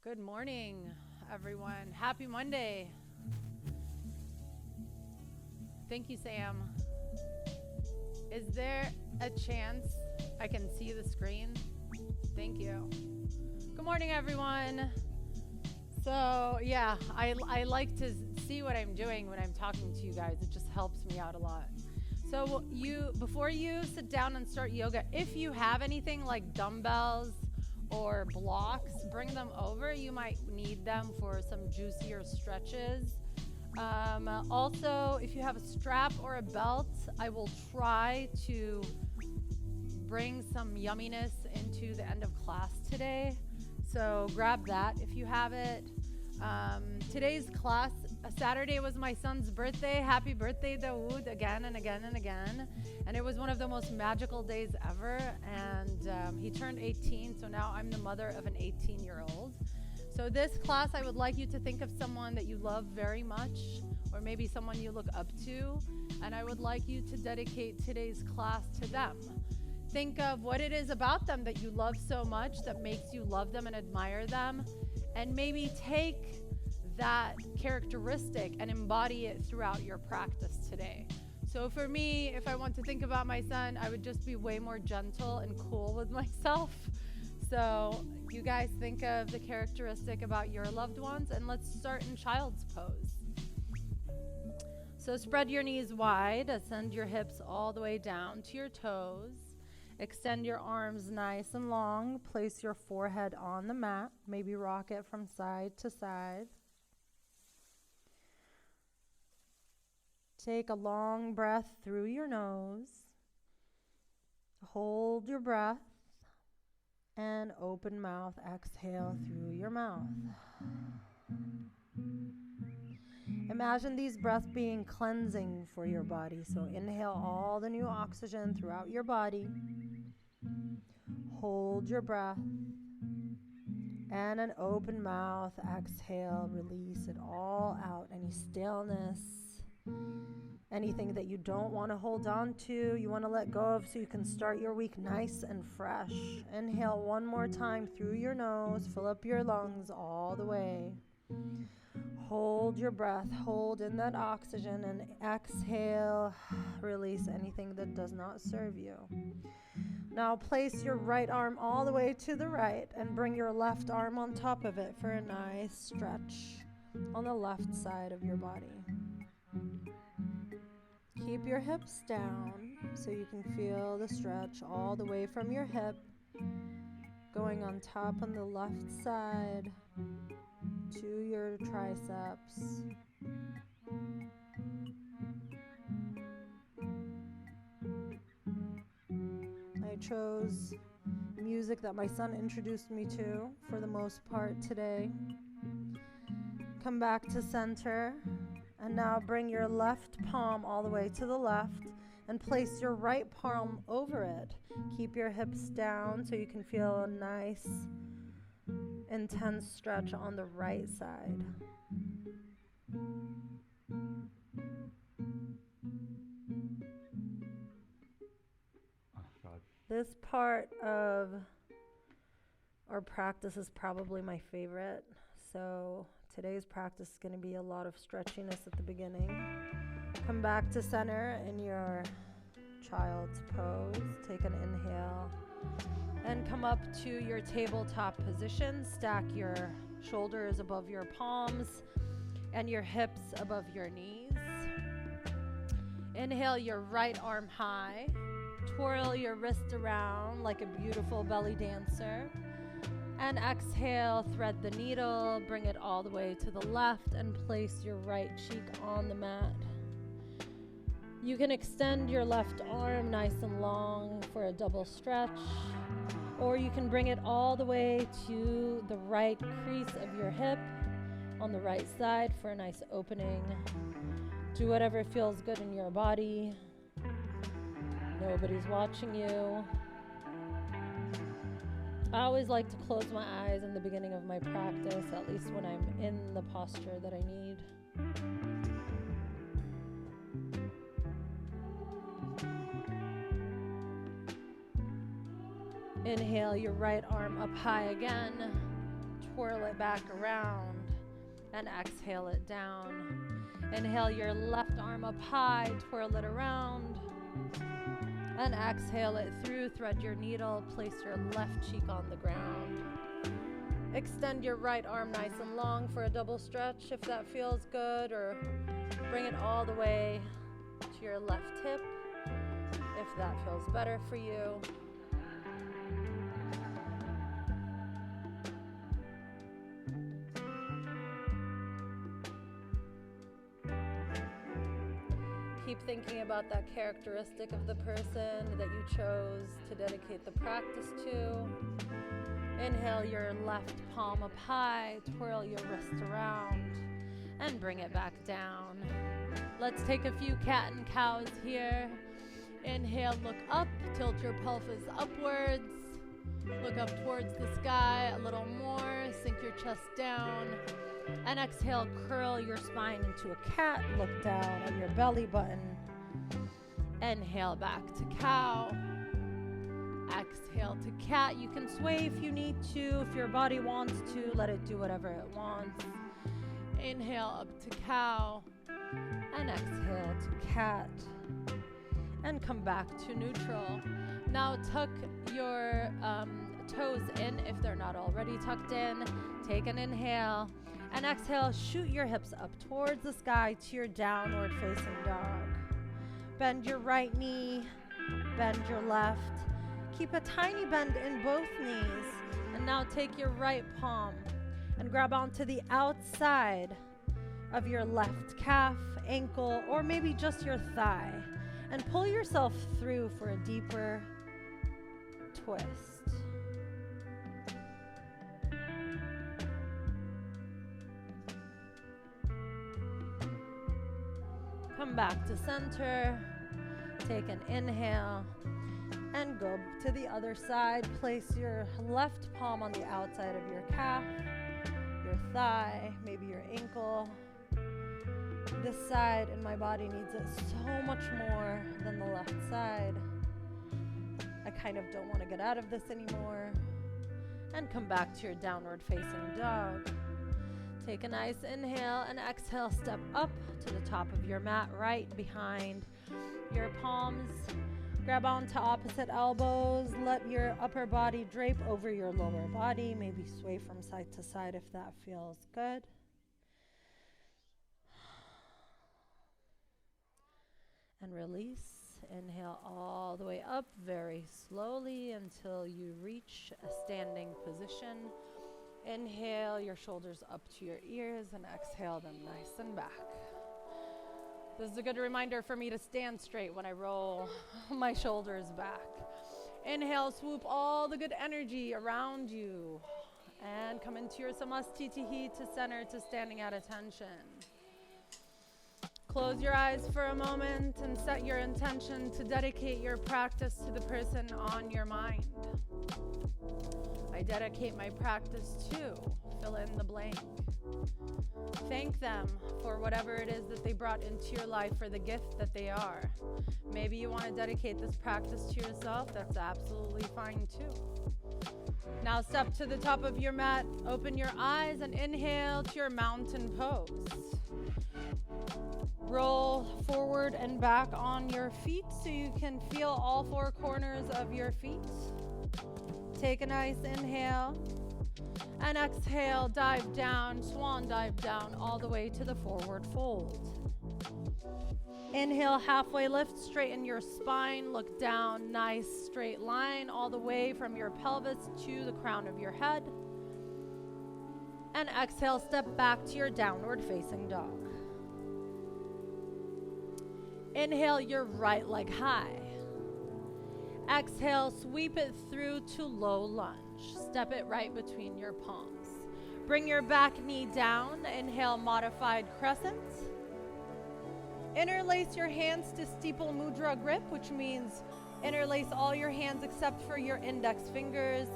Good morning, everyone. Happy Monday. Thank you, Sam. Is there a chance I can see the screen? Thank you. Good morning, everyone. So, yeah, I like to see what I'm doing when I'm talking to you guys. It just helps me out a lot. So, before you sit down and start yoga, if you have anything like dumbbells or blocks, bring them over. You might need them for some juicier stretches. Also, if you have a strap or a belt, I will try to bring some yumminess into the end of class today. So grab that if you have it. Today's class, Saturday was my son's birthday. Happy birthday, Dawood, again and again and again. And it was one of the most magical days ever. And he turned 18, so now I'm the mother of an 18-year-old. So this class, I would like you to think of someone that you love very much, or maybe someone you look up to, and I would like you to dedicate today's class to them. Think of what it is about them that you love so much that makes you love them and admire them, and maybe take that characteristic and embody it throughout your practice today. So for me, if I want to think about my son, I would just be way more gentle and cool with myself. So you guys think of the characteristic about your loved ones, and let's start in child's pose. So spread your knees wide, ascend your hips all the way down to your toes. Extend your arms nice and long. Place your forehead on the mat. Maybe rock it from side to side. Take a long breath through your nose. Hold your breath. And open mouth, exhale through your mouth. Imagine these breaths being cleansing for your body. So inhale all the new oxygen throughout your body. Hold your breath. And an open mouth, exhale, release it all out. Any stillness, anything that you don't want to hold on to, you want to let go of so you can start your week nice and fresh. Inhale one more time through your nose. Fill up your lungs all the way. Hold your breath. Hold in that oxygen and exhale. Release anything that does not serve you. Now place your right arm all the way to the right and bring your left arm on top of it for a nice stretch on the left side of your body. Keep your hips down so you can feel the stretch all the way from your hip, going on top on the left side to your triceps. I chose music that my son introduced me to for the most part today. Come back to center. And now bring your left palm all the way to the left and place your right palm over it. Keep your hips down so you can feel a nice, intense stretch on the right side. This part of our practice is probably my favorite. So today's practice is going to be a lot of stretchiness at the beginning. Come back to center in your child's pose. Take an inhale and come up to your tabletop position. Stack your shoulders above your palms and your hips above your knees. Inhale your right arm high. Twirl your wrist around like a beautiful belly dancer. And exhale, thread the needle, bring it all the way to the left and place your right cheek on the mat. You can extend your left arm nice and long for a double stretch, or you can bring it all the way to the right crease of your hip on the right side for a nice opening. Do whatever feels good in your body. Nobody's watching you. I always like to close my eyes in the beginning of my practice, at least when I'm in the posture that I need. Inhale your right arm up high again. twirl it back around, and exhale it down. Inhale your left arm up high, twirl it around, and exhale it through. Thread your needle, place your left cheek on the ground. Extend your right arm nice and long for a double stretch if that feels good, or bring it all the way to your left hip if that feels better for you. Keep thinking about that characteristic of the person that you chose to dedicate the practice to. Inhale your left palm up high, twirl your wrist around, and bring it back down. Let's take a few cat and cows here. Inhale, look up, tilt your pelvis upwards. Look up towards the sky a little more, sink your chest down. And exhale, curl your spine into a cat, look down at your belly button. Inhale back to cow. Exhale to cat. You can sway if you need to. If your body wants to, let it do whatever it wants. Inhale up to cow. And exhale to cat. And come back to neutral. Now tuck your toes in if they're not already tucked in. Take an inhale. And exhale, shoot your hips up towards the sky to your downward facing dog. Bend your right knee. Bend your left. Keep a tiny bend in both knees. And now take your right palm and grab onto the outside of your left calf, ankle, or maybe just your thigh. And pull yourself through for a deeper twist. Come back to center. Take an inhale. And go to the other side. Place your left palm on the outside of your calf, your thigh, maybe your ankle. This side in my body needs it so much more than the left side. I kind of don't want to get out of this anymore. And come back to your downward facing dog. Take a nice inhale and exhale. Step up to the top of your mat, right behind your palms. Grab onto opposite elbows. Let your upper body drape over your lower body. Maybe sway from side to side if that feels good. And release. Inhale all the way up very slowly until you reach a standing position. Inhale your shoulders up to your ears and exhale them nice and back. This is a good reminder for me to stand straight when I roll my shoulders back. Inhale, swoop all the good energy around you and come into your samastitihi to center, to standing at attention. Close your eyes for a moment and set your intention to dedicate your practice to the person on your mind. I dedicate my practice to, fill in the blank. Thank them for whatever it is that they brought into your life, for the gift that they are. Maybe you want to dedicate this practice to yourself. That's absolutely fine too. Now step to the top of your mat, open your eyes, and inhale to your mountain pose. Roll forward and back on your feet so you can feel all four corners of your feet. Take a nice inhale. And exhale, dive down, swan dive down all the way to the forward fold. Inhale, halfway lift, straighten your spine, look down, nice straight line all the way from your pelvis to the crown of your head. And exhale, step back to your downward facing dog. Inhale your right leg high. Exhale, sweep it through to low lunge. Step it right between your palms. Bring your back knee down. Inhale, modified crescent. Interlace your hands to steeple mudra grip, which means interlace all your hands except for your index fingers.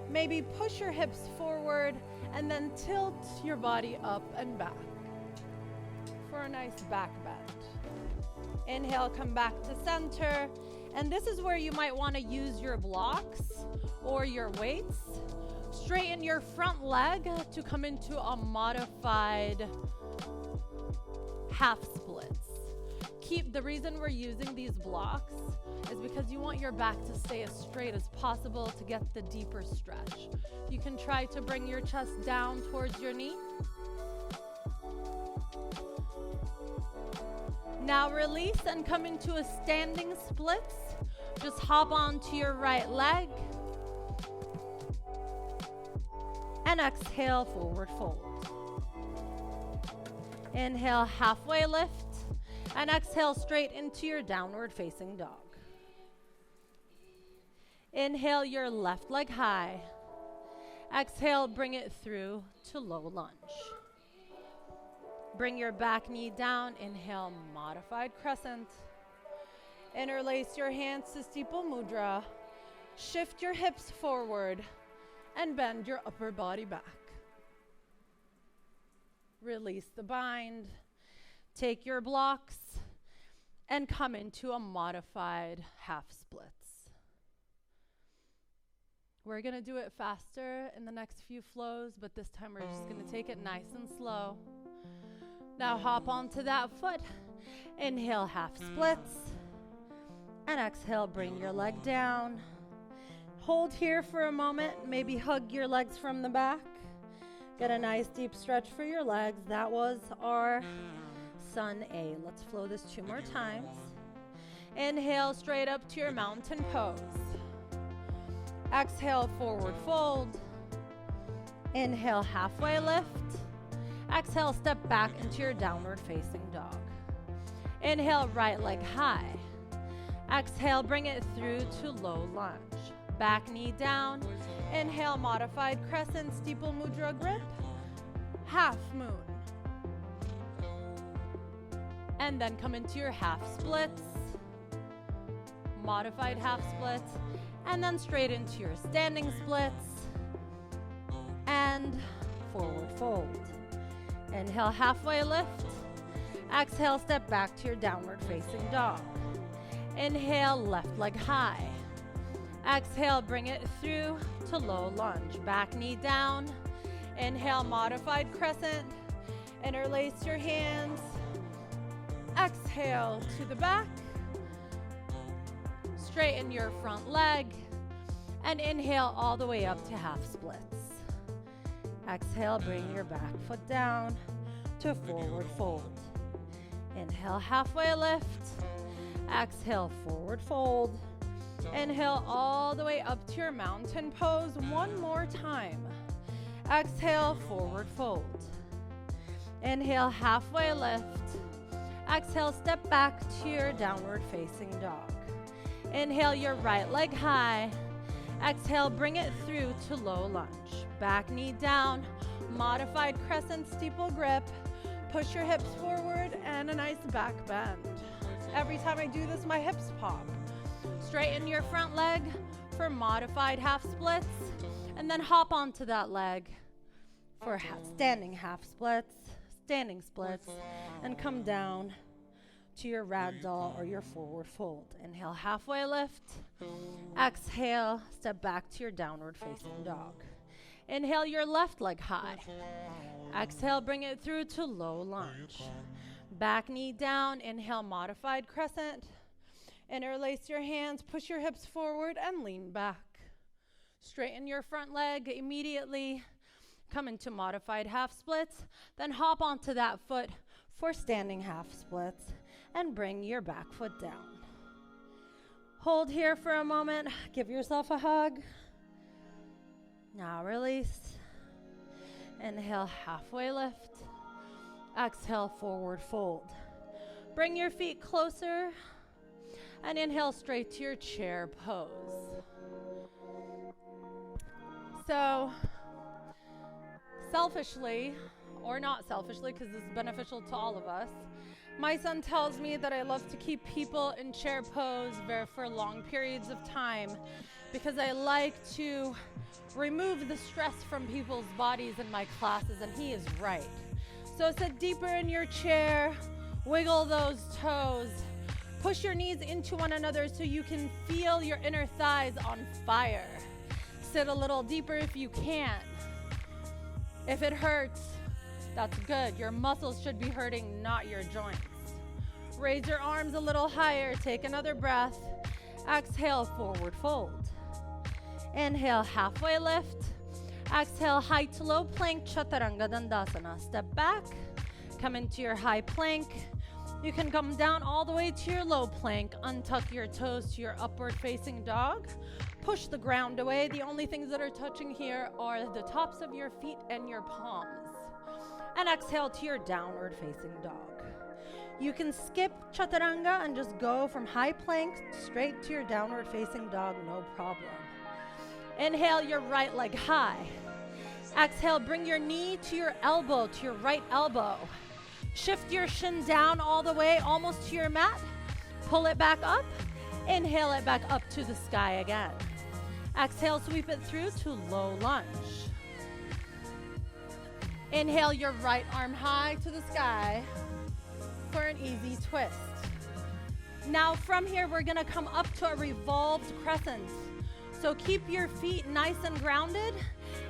Maybe push your hips forward and then tilt your body up and back for a nice back bend. Inhale, come back to center. And this is where you might want to use your blocks or your weights Straighten your front leg to come into a modified half splits. The reason we're using these blocks is because you want your back to stay as straight as possible to get the deeper stretch. You can try to bring your chest down towards your knee. Now release and come into a standing splits. Just hop onto your right leg. And exhale, forward fold. Inhale, halfway lift. And exhale straight into your downward facing dog. Inhale your left leg high. Exhale, bring it through to low lunge. Bring your back knee down. Inhale, modified crescent. Interlace your hands to steeple mudra. Shift your hips forward and bend your upper body back. Release the bind. Take your blocks and come into a modified half splits. We're gonna do it faster in the next few flows, but this time we're just gonna take it nice and slow. Now hop onto that foot. Inhale, half splits. And exhale, bring your leg down. Hold here for a moment, maybe hug your legs from the back. Get a nice deep stretch for your legs. That was our Sun A. Let's flow this 2 more times. Inhale, straight up to your mountain pose. Exhale, forward fold. Inhale, halfway lift. Exhale, step back into your downward facing dog. Inhale, right leg high. Exhale, bring it through to low lunge. Back knee down. Inhale, modified crescent, steeple mudra grip. Half moon. And then come into your half splits. Modified half splits. And then straight into your standing splits. And forward fold. Inhale, halfway lift. Exhale, step back to your downward facing dog. Inhale, left leg high. Exhale, bring it through to low lunge. Back knee down. Inhale, modified crescent. Interlace your hands. Exhale to the back. Straighten your front leg. And inhale all the way up to half splits. Exhale, bring your back foot down to forward fold. Inhale, halfway lift. Exhale, forward fold. Inhale all the way up to your mountain pose 1 more time. Exhale, forward fold. Inhale, halfway lift. Exhale, step back to your downward facing dog. Inhale your right leg high. Exhale, bring it through to low lunge. Back knee down, modified crescent steeple grip. Push your hips forward and a nice back bend. Every time I do this, my hips pop. Straighten your front leg for modified half splits, and then hop onto that leg for standing half splits, standing splits, and come down to your ragdoll or your forward fold. Inhale, halfway lift. Exhale, step back to your downward facing dog. Inhale your left leg high. Exhale, bring it through to low lunge. Back knee down. Inhale, modified crescent. Interlace your hands, push your hips forward and lean back. Straighten your front leg immediately. Come into modified half splits. Then hop onto that foot for standing half splits and bring your back foot down. Hold here for a moment. Give yourself a hug. Now release. Inhale, halfway lift. Exhale, forward fold. Bring your feet closer and inhale straight to your chair pose. So, selfishly, or not selfishly, because this is beneficial to all of us, my son tells me that I love to keep people in chair pose for long periods of time because I like to remove the stress from people's bodies in my classes, and he is right. So sit deeper in your chair, wiggle those toes, push your knees into one another so you can feel your inner thighs on fire. it a little deeper if you can. If it hurts, that's good. Your muscles should be hurting, not your joints. Raise your arms a little higher. Take another breath. Exhale, forward fold. Inhale, halfway lift. Exhale, high to low plank, Chaturanga Dandasana. Step back, come into your high plank. You can come down all the way to your low plank. Untuck your toes to your upward facing dog. Push the ground away. The only things that are touching here are the tops of your feet and your palms. And exhale to your downward facing dog. You can skip Chaturanga and just go from high plank straight to your downward facing dog, no problem. Inhale your right leg high. Exhale, bring your knee to your elbow, to your right elbow. Shift your shin down all the way, almost to your mat. Pull it back up. Inhale it back up to the sky again. Exhale, sweep it through to low lunge. Inhale your right arm high to the sky for an easy twist. Now from here, we're gonna come up to a revolved crescent. So keep your feet nice and grounded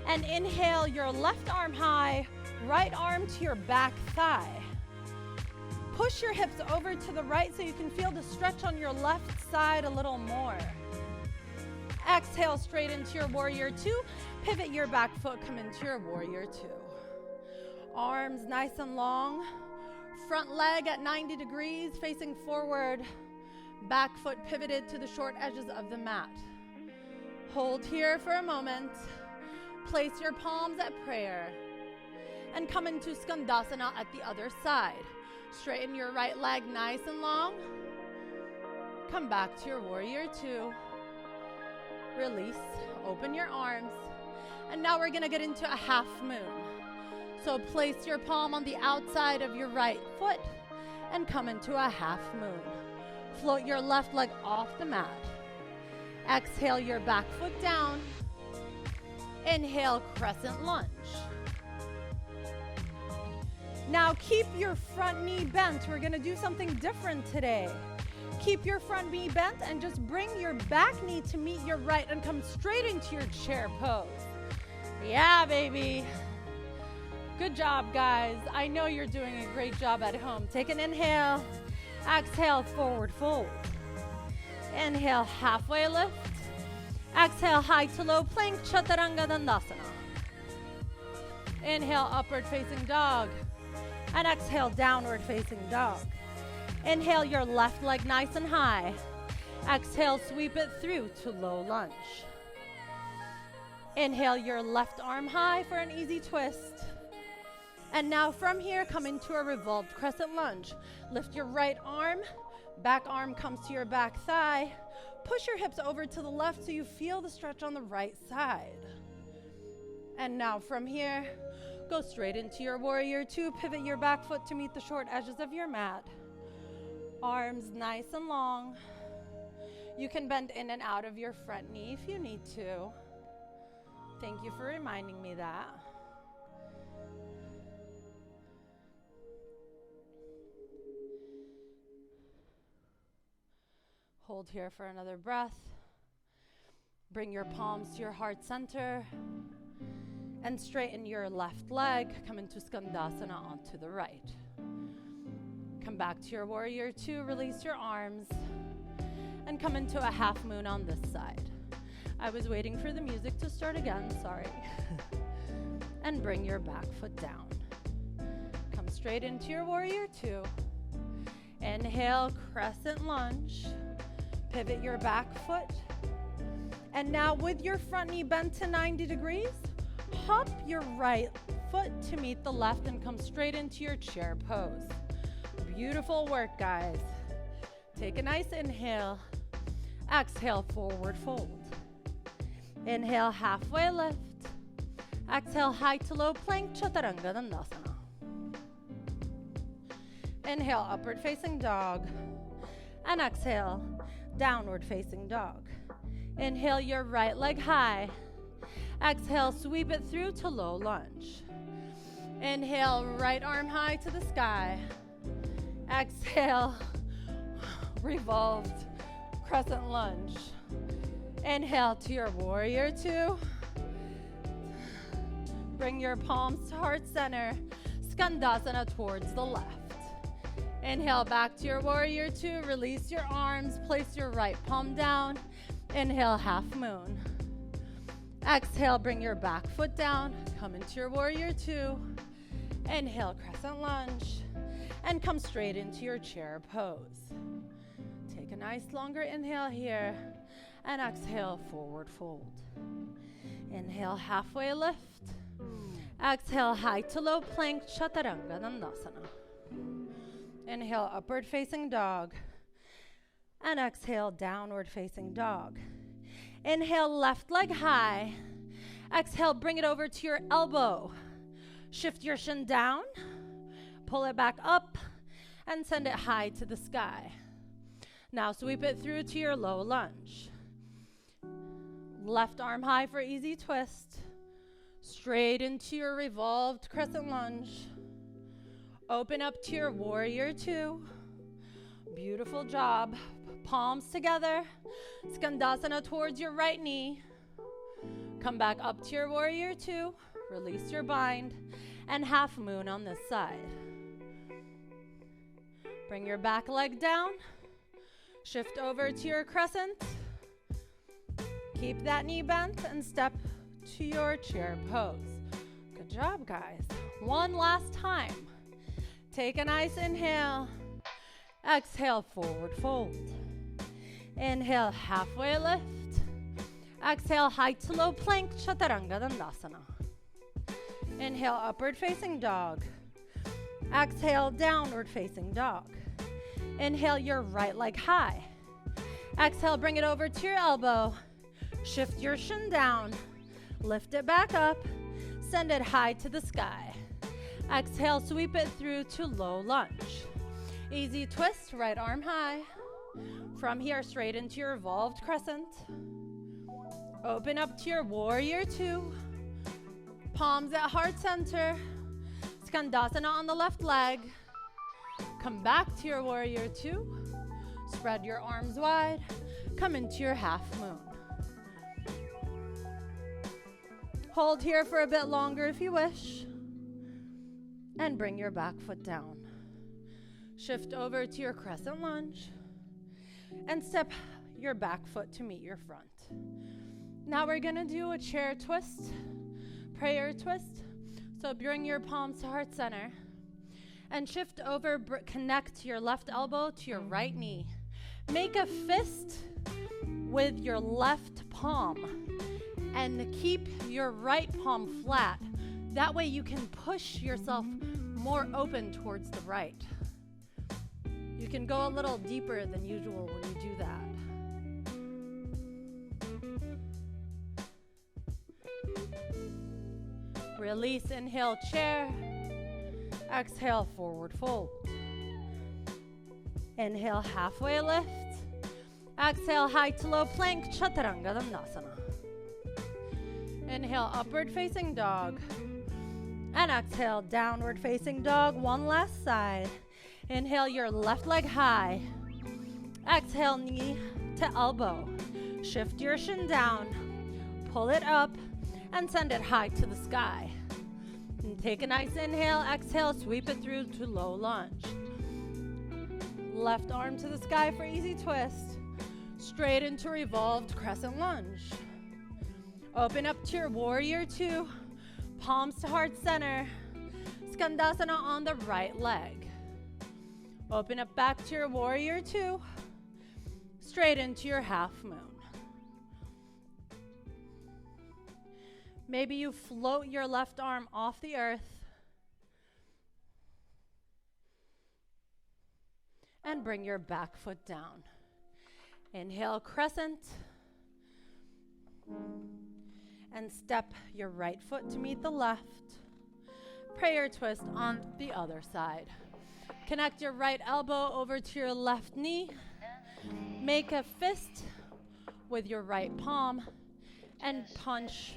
and inhale your left arm high, right arm to your back thigh. Push your hips over to the right so you can feel the stretch on your left side a little more. Exhale straight into your warrior two. Pivot your back foot, come into your warrior two. Arms nice and long. Front leg at 90 degrees, facing forward. Back foot pivoted to the short edges of the mat. Hold here for a moment. Place your palms at prayer. And come into Skandasana at the other side. Straighten your right leg nice and long. Come back to your warrior two. Release, open your arms. And now we're gonna get into a half moon. So place your palm on the outside of your right foot and come into a half moon. Float your left leg off the mat. Exhale your back foot down. Inhale, crescent lunge. Now keep your front knee bent. We're gonna do something different today. Keep your front knee bent and just bring your back knee to meet your right and come straight into your chair pose. Yeah, baby. Good job, guys. I know you're doing a great job at home. Take an inhale. Exhale, forward fold. Inhale, halfway lift. Exhale, high to low plank, Chaturanga Dandasana. Inhale, upward facing dog. And exhale, downward facing dog. Inhale your left leg nice and high. Exhale, sweep it through to low lunge. Inhale your left arm high for an easy twist. And now from here, come into a revolved crescent lunge. Lift your right arm, back arm comes to your back thigh. Push your hips over to the left so you feel the stretch on the right side. And now from here, go straight into your warrior two. Pivot your back foot to meet the short edges of your mat. Arms nice and long. You can bend in and out of your front knee if you need to. Thank you for reminding me that. Hold here for another breath. Bring your palms to your heart center and straighten your left leg. Come into Skandasana onto the right. Come back to your warrior two. Release your arms and come into a half moon on this side. I was waiting for the music to start again, sorry. And bring your back foot down. Come straight into your warrior two. Inhale, crescent lunge. Pivot your back foot. And now with your front knee bent to 90 degrees, hop your right foot to meet the left and come straight into your chair pose. Beautiful work, guys. Take a nice inhale. Exhale, forward fold. Inhale, halfway lift. Exhale, high to low plank, Chaturanga Dandasana. Inhale, upward facing dog. And exhale, downward facing dog. Inhale your right leg high. Exhale, sweep it through to low lunge. Inhale, right arm high to the sky. Exhale, revolved crescent lunge. Inhale to your warrior two. Bring your palms to heart center. Skandasana towards the left. Inhale back to your warrior two. Release your arms. Place your right palm down. Inhale, half moon. Exhale, bring your back foot down. Come into your warrior two. Inhale, crescent lunge. And come straight into your chair pose. Take a nice longer inhale here. And exhale, forward fold. Inhale, halfway lift. Exhale, high to low plank, chaturanga dandasana. Inhale, upward facing dog. And exhale, downward facing dog. Inhale, left leg high. Exhale, bring it over to your elbow. Shift your shin down. Pull it back up and send it high to the sky. Now sweep it through to your low lunge. Left arm high for easy twist. Straight into your revolved crescent lunge. Open up to your warrior two. Beautiful job. Palms together. Skandasana towards your right knee. Come back up to your warrior two. Release your bind. And half moon on this side. Bring your back leg down. Shift over to your crescent. Keep that knee bent and step to your chair pose. Good job, guys. One last time. Take a nice inhale. Exhale, forward fold. Inhale, halfway lift. Exhale, high to low plank, chaturanga dandasana. Inhale, upward facing dog. Exhale, downward facing dog. Inhale, your right leg high. Exhale, bring it over to your elbow. Shift your shin down. Lift it back up. Send it high to the sky. Exhale, sweep it through to low lunge. Easy twist, right arm high. From here, straight into your revolved crescent. Open up to your warrior two. Palms at heart center. Skandasana on the left leg. Come back to your warrior two. Spread your arms wide. Come into your half moon. Hold here for a bit longer if you wish. And bring your back foot down. Shift over to your crescent lunge. And step your back foot to meet your front. Now we're going to do a chair twist, prayer twist. So bring your palms to heart center. And shift over, connect your left elbow to your right knee. Make a fist with your left palm. And keep your right palm flat. That way you can push yourself more open towards the right. You can go a little deeper than usual when you do that. Release, inhale, chair. Exhale, forward fold. Inhale, halfway lift. Exhale, high to low plank, chaturanga dandasana. Inhale, upward facing dog. And exhale, downward facing dog. One last side. Inhale, your left leg high. Exhale, knee to elbow. Shift your shin down. Pull it up and send it high to the sky. And take a nice inhale. Exhale, sweep it through to low lunge. Left arm to the sky for easy twist. Straight into revolved crescent lunge. Open up to your warrior two. Palms to heart center. Skandasana on the right leg. Open up back to your warrior two. Straight into your half moon. Maybe you float your left arm off the earth. And bring your back foot down. Inhale, crescent. And step your right foot to meet the left. Prayer twist on the other side. Connect your right elbow over to your left knee. Make a fist with your right palm and punch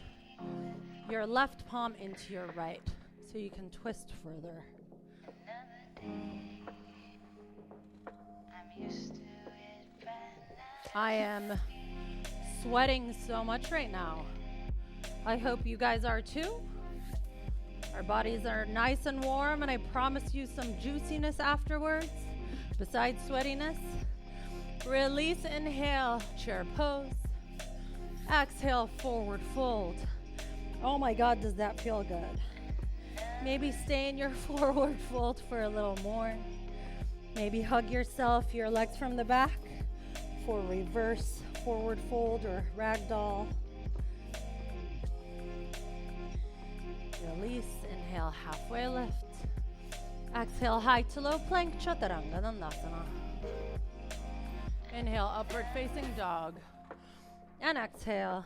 your left palm into your right so you can twist further. I am sweating so much right now. I hope you guys are too. Our bodies are nice and warm, and I promise you some juiciness afterwards, besides sweatiness. Release, inhale, chair pose. Exhale, forward fold. Oh my God, does that feel good? Maybe stay in your forward fold for a little more. Maybe hug yourself, your legs from the back for reverse forward fold or ragdoll. Release, inhale, halfway lift. Exhale, high to low plank, chaturanga dandasana. Inhale, upward facing dog. And exhale,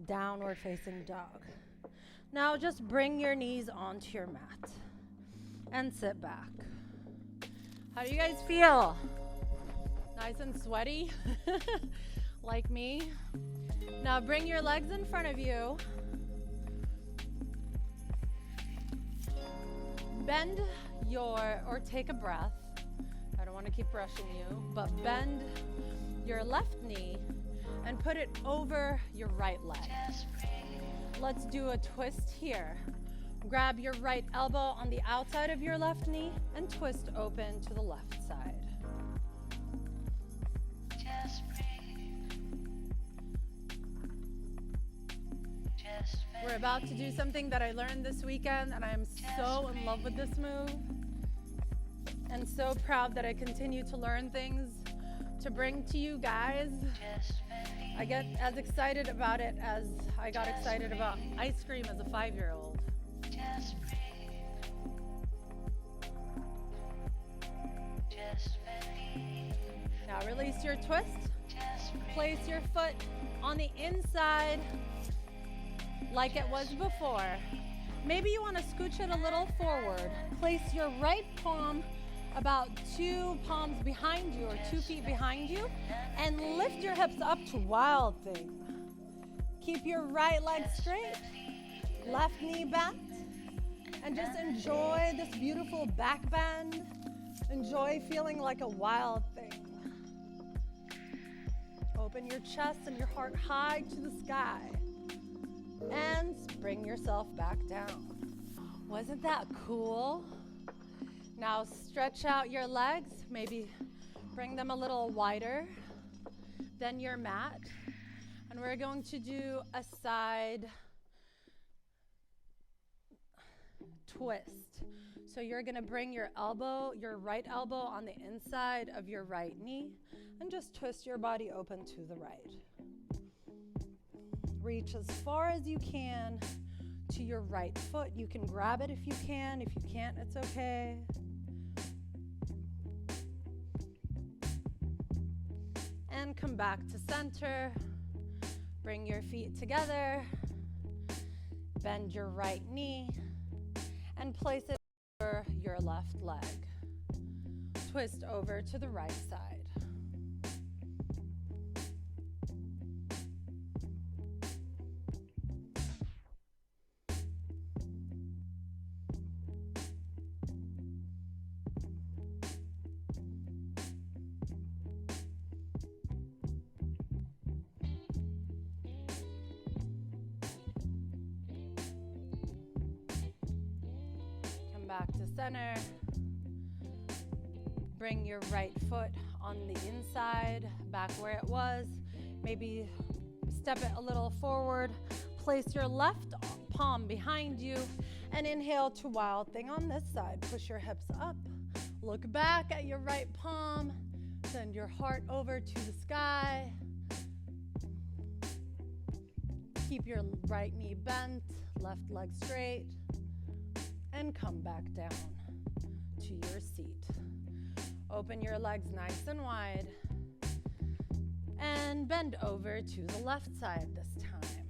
downward facing dog. Now just bring your knees onto your mat and sit back. How do you guys feel? Nice and sweaty? Like me? Now bring your legs in front of you. Bend or take a breath. I don't want to keep brushing you, but bend your left knee and put it over your right leg. Let's do a twist here. Grab your right elbow on the outside of your left knee and twist open to the left side. We're about to do something that I learned this weekend, and I am so in love with this move and so proud that I continue to learn things to bring to you guys. I get as excited about it as I got excited about ice cream as a 5-year-old. Now release your twist. Place your foot on the inside like it was before. Maybe you want to scooch it a little forward. Place your right palm about 2 palms behind you or 2 feet behind you and lift your hips up to wild thing. Keep your right leg straight, left knee bent, and just enjoy this beautiful back bend. Enjoy feeling like a wild thing. Open your chest and your heart high to the sky. And bring yourself back down. Wasn't that cool? Now stretch out your legs, maybe bring them a little wider than your mat. And we're going to do a side twist. So you're going to bring your right elbow on the inside of your right knee and just twist your body open to the right. Reach as far as you can to your right foot. You can grab it if you can. If you can't, it's okay. And come back to center. Bring your feet together. Bend your right knee and place it over your left leg. Twist over to the right side. Back to center. Bring your right foot on the inside, back where it was. Maybe step it a little forward. Place your left palm behind you and inhale to wild thing on this side. Push your hips up. Look back at your right palm. Send your heart over to the sky. Keep your right knee bent, left leg straight. And come back down to your seat. Open your legs nice and wide. And bend over to the left side this time.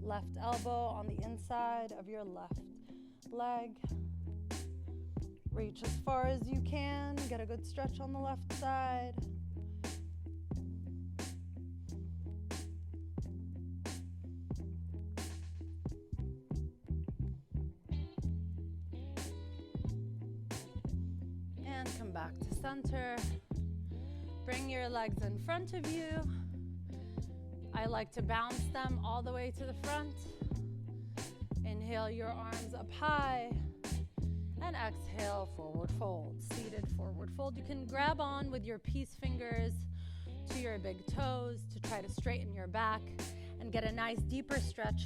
Left elbow on the inside of your left leg. Reach as far as you can. Get a good stretch on the left side. Come back to center. Bring your legs in front of you. I like to bounce them all the way to the front. Inhale. Inhale your arms up high. And exhale, forward fold. Seated forward fold. You can grab on with your peace fingers to your big toes to try to straighten your back and get a nice deeper stretch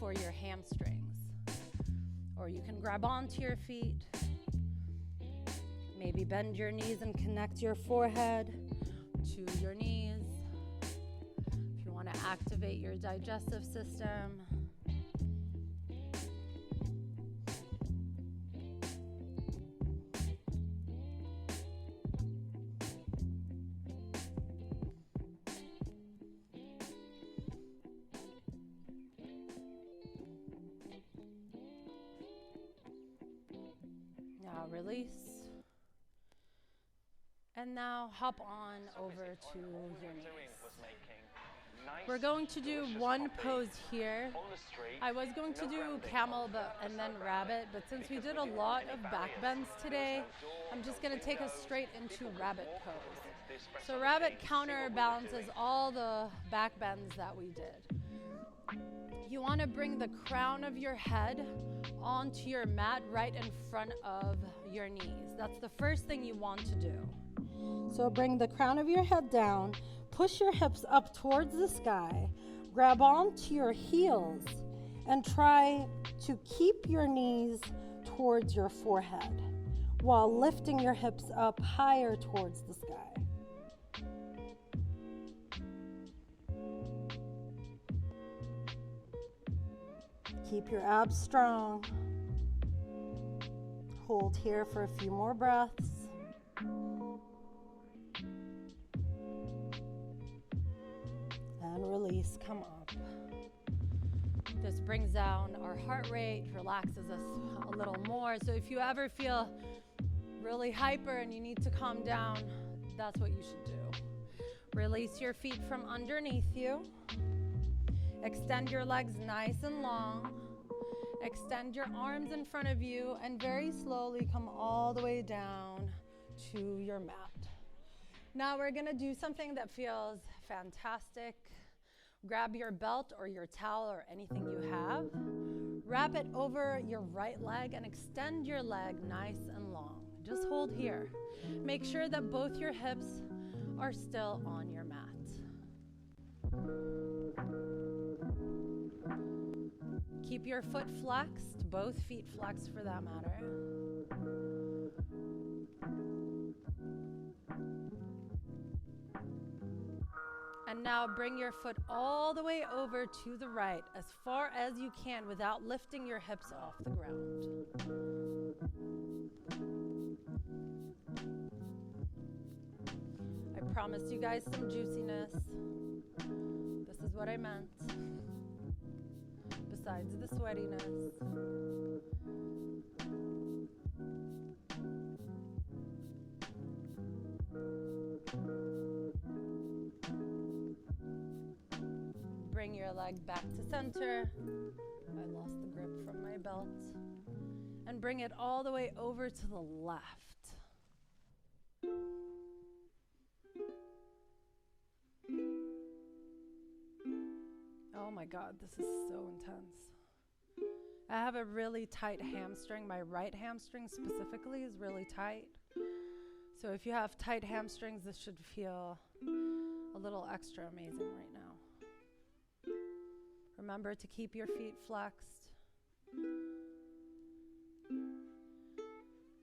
for your hamstrings. Or you can grab onto your feet. Maybe bend your knees and connect your forehead to your knees. If you want to activate your digestive system. Now release. And now hop on over to your knees. We're going to do one pose here. I was going to do camel and then rabbit, but since we did a lot of back bends today, I'm just going to take us straight into rabbit pose. So rabbit counterbalances all the back bends that we did. You want to bring the crown of your head onto your mat right in front of your knees. That's the first thing you want to do. So bring the crown of your head down, push your hips up towards the sky, grab onto your heels, and try to keep your knees towards your forehead while lifting your hips up higher towards the sky. Keep your abs strong. Hold here for a few more breaths. And release, come up. This brings down our heart rate, relaxes us a little more. So if you ever feel really hyper and you need to calm down, that's what you should do. Release your feet from underneath you. Extend your legs nice and long. Extend your arms in front of you and very slowly come all the way down to your mat. Now we're gonna do something that feels fantastic. Grab your belt or your towel or anything you have. Wrap it over your right leg and extend your leg nice and long. Just hold here. Make sure that both your hips are still on your mat. Keep your foot flexed, both feet flexed for that matter. And now bring your foot all the way over to the right as far as you can without lifting your hips off the ground. I promised you guys some juiciness. This is what I meant. Besides the sweatiness. Bring your leg back to center. I lost the grip from my belt. And bring it all the way over to the left. Oh my God, this is so intense. I have a really tight hamstring. My right hamstring specifically is really tight. So if you have tight hamstrings, this should feel a little extra amazing right now. Remember to keep your feet flexed,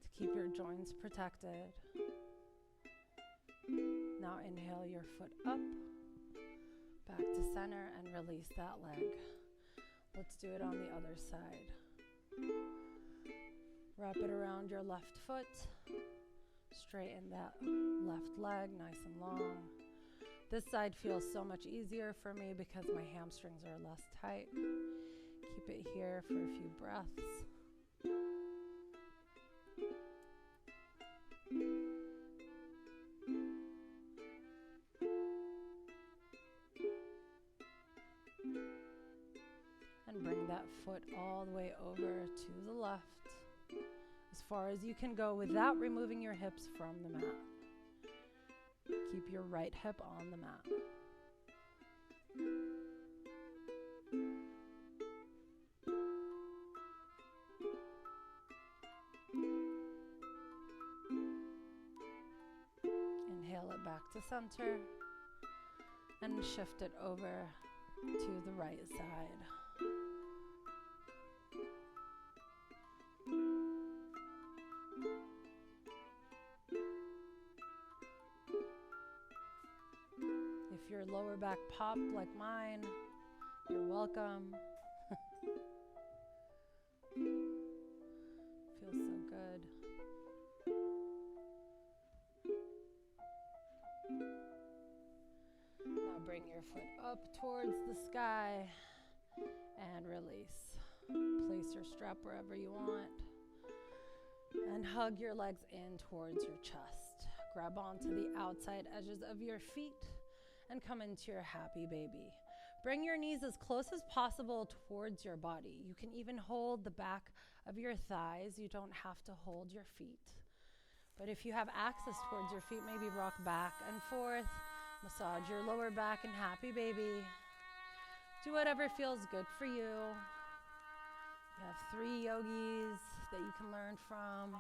to keep your joints protected. Now inhale your foot up, back to center, and release that leg. Let's do it on the other side. Wrap it around your left foot, straighten that left leg nice and long. This side feels so much easier for me because my hamstrings are less tight. Keep it here for a few breaths. And bring that foot all the way over to the left, as far as you can go without removing your hips from the mat. Keep your right hip on the mat. to center, and shift it over to the right side. If your lower back popped like mine, you're welcome. Feels so good. Now bring your foot up towards the sky and release. Place your strap wherever you want and hug your legs in towards your chest. Grab onto the outside edges of your feet and come into your happy baby. Bring your knees as close as possible towards your body. You can even hold the back of your thighs. You don't have to hold your feet. But if you have access towards your feet, maybe rock back and forth. Massage your lower back and happy baby. Do whatever feels good for you. You have 3 yogis that you can learn from.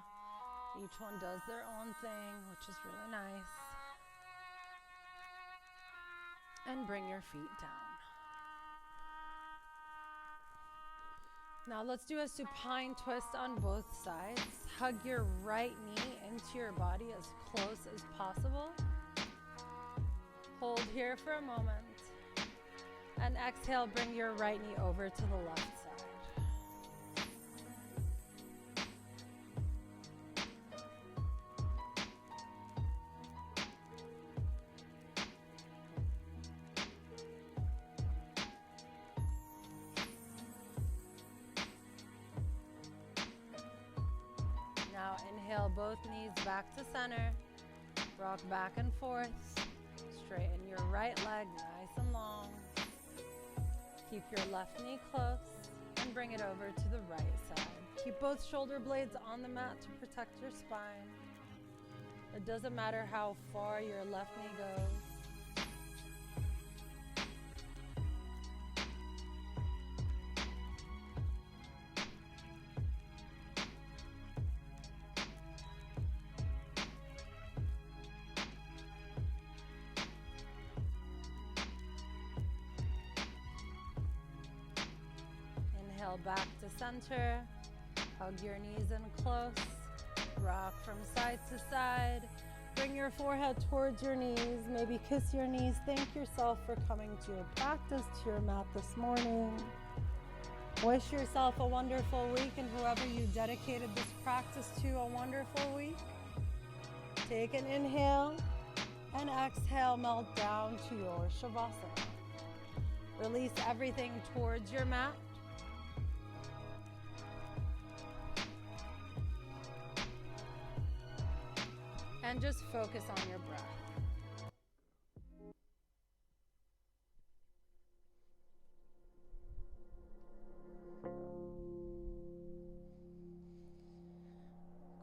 Each one does their own thing, which is really nice. And bring your feet down. Now let's do a supine twist on both sides. Hug your right knee into your body as close as possible. Hold here for a moment. And exhale, bring your right knee over to the left side. Now inhale both knees back to center. Rock back and forth. Straighten your right leg nice and long. Keep your left knee close and bring it over to the right side. Keep both shoulder blades on the mat to protect your spine. It doesn't matter how far your left knee goes. Inhale back to center. Hug your knees in close. Rock from side to side. Bring your forehead towards your knees. Maybe kiss your knees. Thank yourself for coming to your practice, to your mat this morning. Wish yourself a wonderful week, and whoever you dedicated this practice to, a wonderful week. Take an inhale and exhale, melt down to your Shavasana. Release everything towards your mat. And just focus on your breath.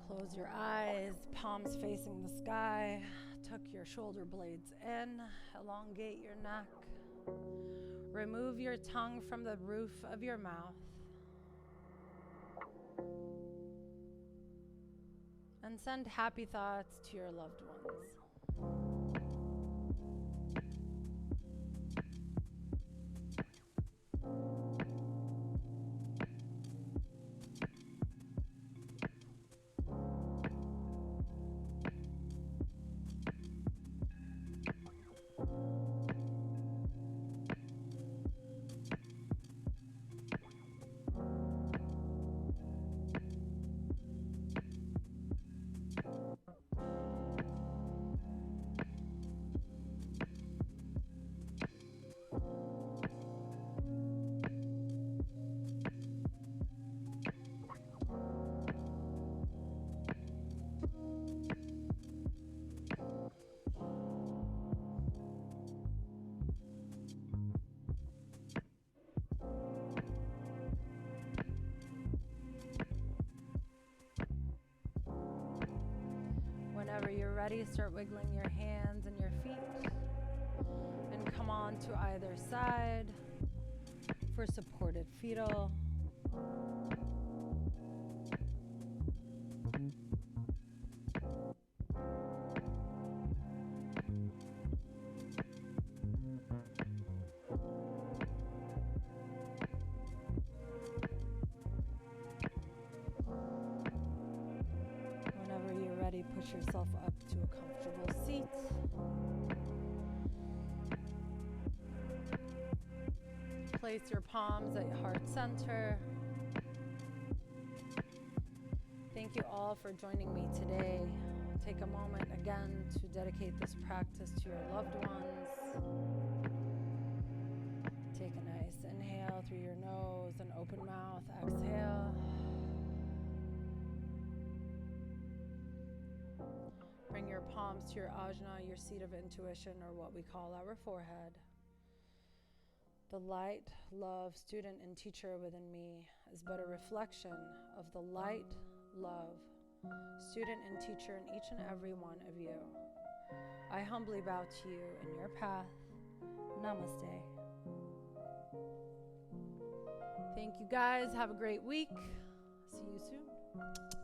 Close your eyes, palms facing the sky. Tuck your shoulder blades in, elongate your neck. Remove your tongue from the roof of your mouth. And send happy thoughts to your loved ones. Whenever you're ready, start wiggling your hands and your feet. And come on to either side for supported fetal. Push yourself up to a comfortable seat. Place your palms at your heart center. Thank you all for joining me today. Take a moment again to dedicate this practice to your loved ones. Take a nice inhale through your nose and open mouth. Exhale. Bring your palms to your ajna, your seat of intuition, or what we call our forehead. The light, love, student, and teacher within me is but a reflection of the light, love, student, and teacher in each and every one of you. I humbly bow to you in your path. Namaste. Thank you guys. Have a great week. See you soon.